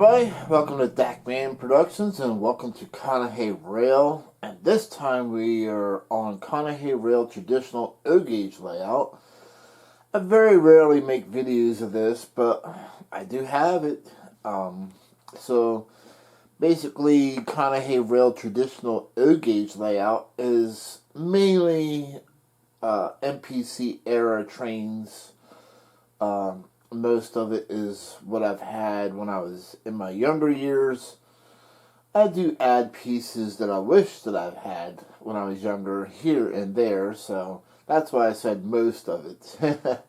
everybody, welcome to Dakman Productions and welcome to Conahey Rail. And this time we are on Conahey Rail Traditional O-Gauge layout. I very rarely make videos of this, but I do have it. So basically Conahey Rail Traditional O-Gauge layout is mainly MPC era trains. Most of it is what I've had when I was in my younger years. I do add pieces that I wish that I've had when I was younger here and there, so that's why I said most of it. At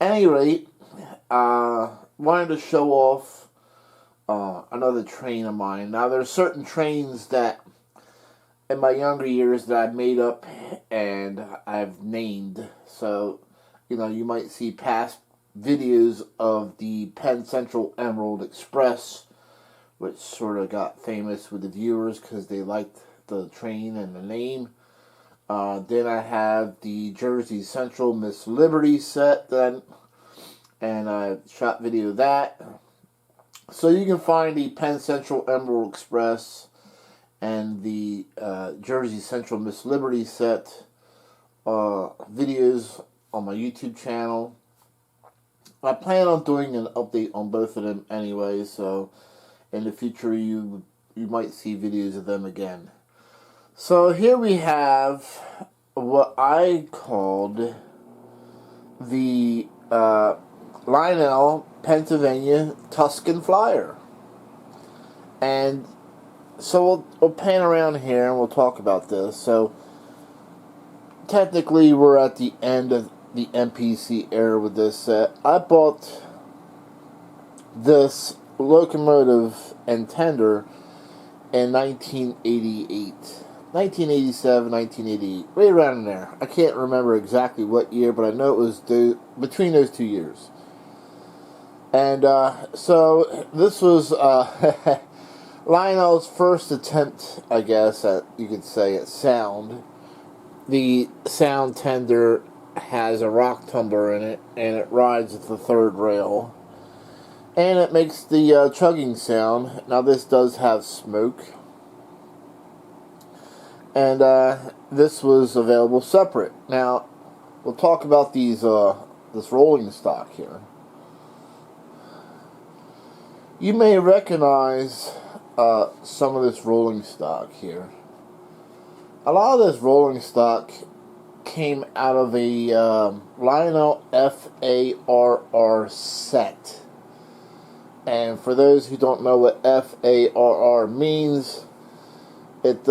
any rate, wanted to show off another train of mine. Now, there's certain trains that in my younger years that I've made up and I've named. So, you might see past videos of the Penn Central Emerald Express, which sort of got famous with the viewers because they liked the train and the name. Then I have the Jersey Central Miss Liberty set, and I shot video of that. So you can find the Penn Central Emerald Express and the Jersey Central Miss Liberty set videos on my YouTube channel. I plan on doing an update on both of them anyway, so in the future you might see videos of them again. So here we have what I called the Lionel Pennsylvania Tuscan Flyer. And so we'll pan around here and we'll talk about this. So technically we're at the end of the MPC era with this set. I bought this locomotive and tender in 1988. 1987, 1988. Right around in there. I can't remember exactly what year, but I know it was between those 2 years. And so this was Lionel's first attempt, I guess, you could say, at sound. The sound tender has a rock tumbler in it, and it rides at the third rail, and it makes the chugging sound. Now this does have smoke, and this was available separate. Now we'll talk about these this rolling stock here. You may recognize some of this rolling stock here. A lot of this rolling stock came out of a Lionel FARR set. And for those who don't know what FARR means, it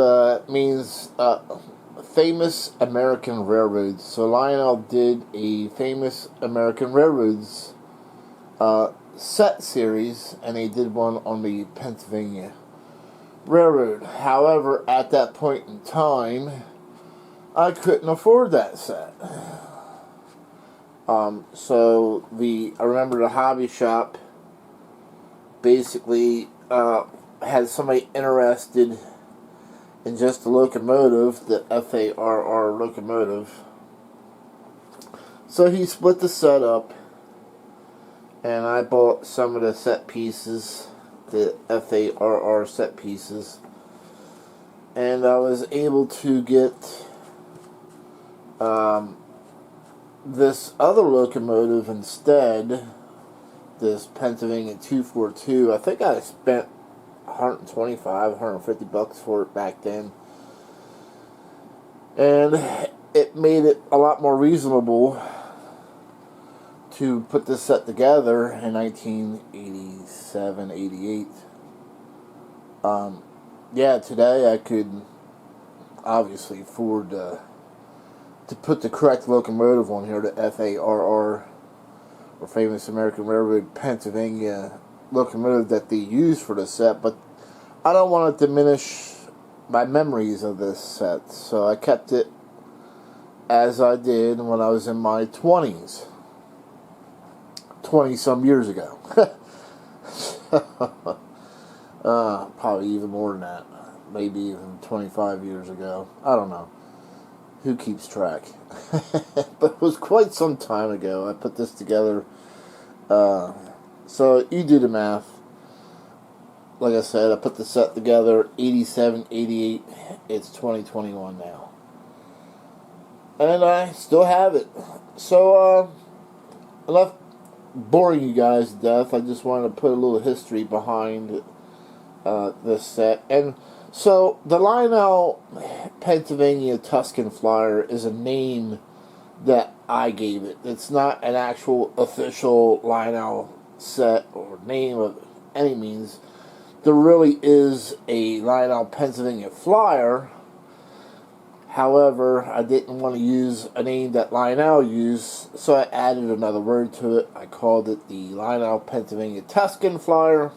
means Famous American Railroads. So Lionel did a Famous American Railroads set series, and they did one on the Pennsylvania Railroad. However, at that point in time, I couldn't afford that set. So I remember the hobby shop basically had somebody interested in just the locomotive, the FARR locomotive. So he split the set up, and I bought some of the set pieces, the FARR set pieces, and I was able to get this other locomotive instead, this Pennsylvania 242. I think I spent $125, $150 for it back then, and it made it a lot more reasonable to put this set together in 1987, 88. Yeah, today I could obviously afford to put the correct locomotive on here, the FARR, or Famous American Railroad Pennsylvania locomotive that they use for the set, but I don't want to diminish my memories of this set, so I kept it as I did when I was in my 20s. 20-some years ago. Probably even more than that. Maybe even 25 years ago. I don't know. Who keeps track? But it was quite some time ago I put this together. So you do the math. like I said, I put the set together 87, 88. It's 2021 now. And I still have it. So, enough boring you guys to death. I just wanted to put a little history behind this set. And so, the Lionel Pennsylvania Tuscan Flyer is a name that I gave it. It's not an actual official Lionel set or name of any means. There really is a Lionel Pennsylvania Flyer. However, I didn't want to use a name that Lionel used, so I added another word to it. I called it the Lionel Pennsylvania Tuscan Flyer.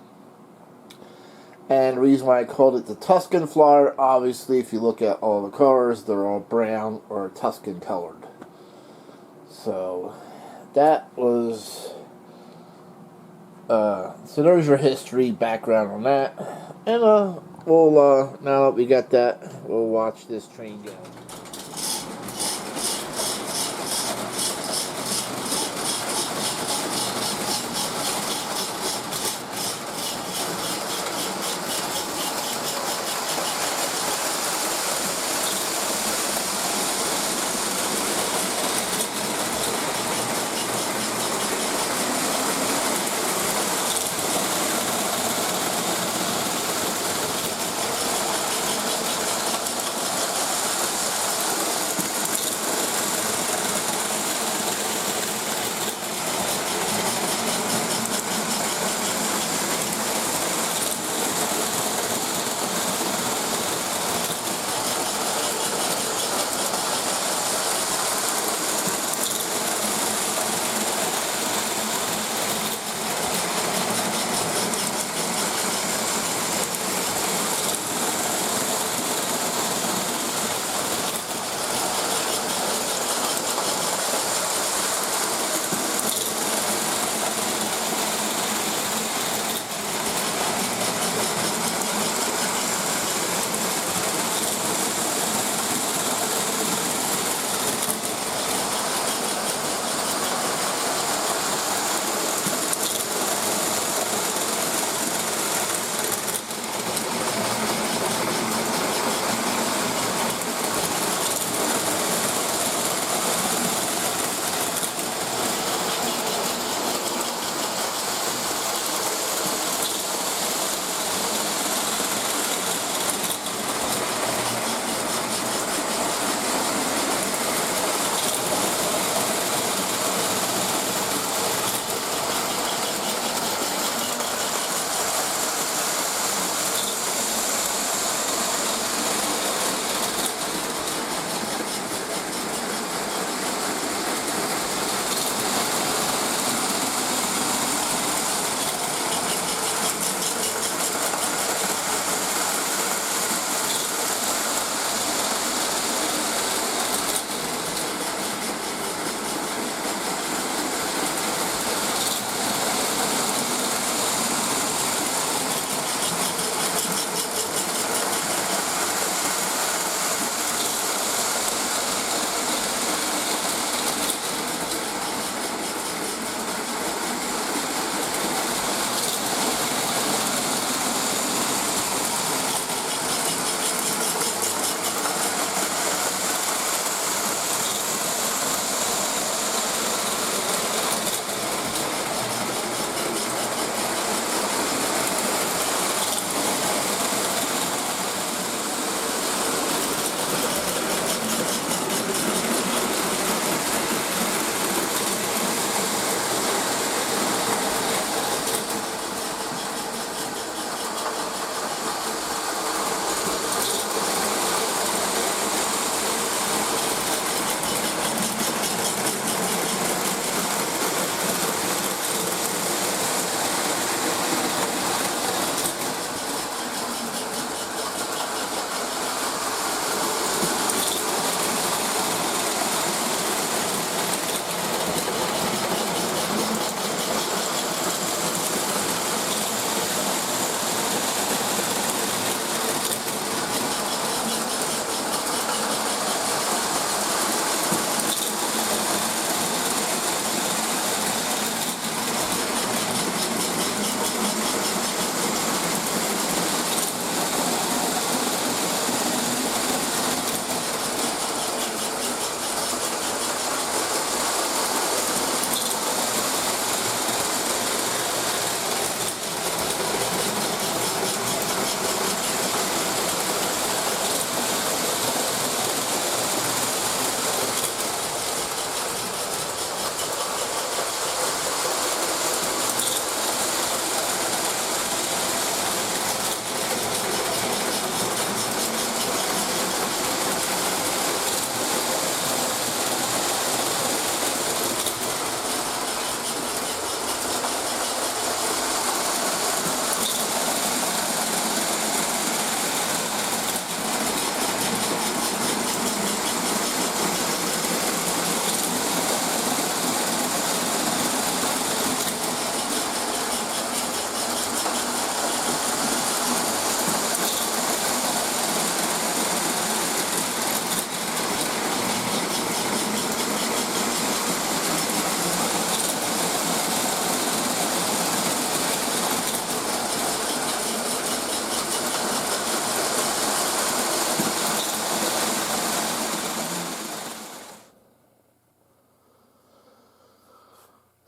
And the reason why I called it the Tuscan Flyer, obviously, if you look at all the colors, they're all brown or Tuscan colored. So, that was... so there's your history background on that. And, we'll, now that we got that, we'll watch this train go.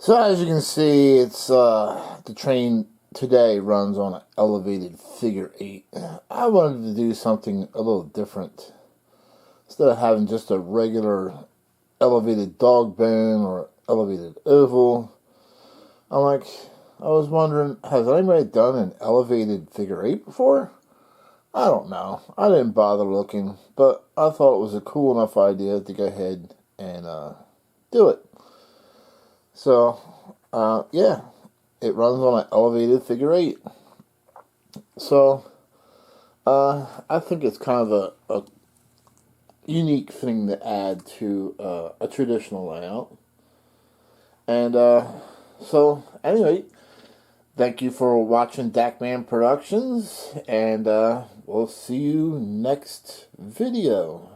So as you can see, it's the train today runs on an elevated figure 8. I wanted to do something a little different. Instead of having just a regular elevated dog bone or elevated oval, I was wondering, has anybody done an elevated figure 8 before? I don't know. I didn't bother looking, but I thought it was a cool enough idea to go ahead and do it. So, yeah, it runs on an elevated figure 8. So, I think it's kind of a unique thing to add to a traditional layout. And so, anyway, thank you for watching Dakman Productions, and we'll see you next video.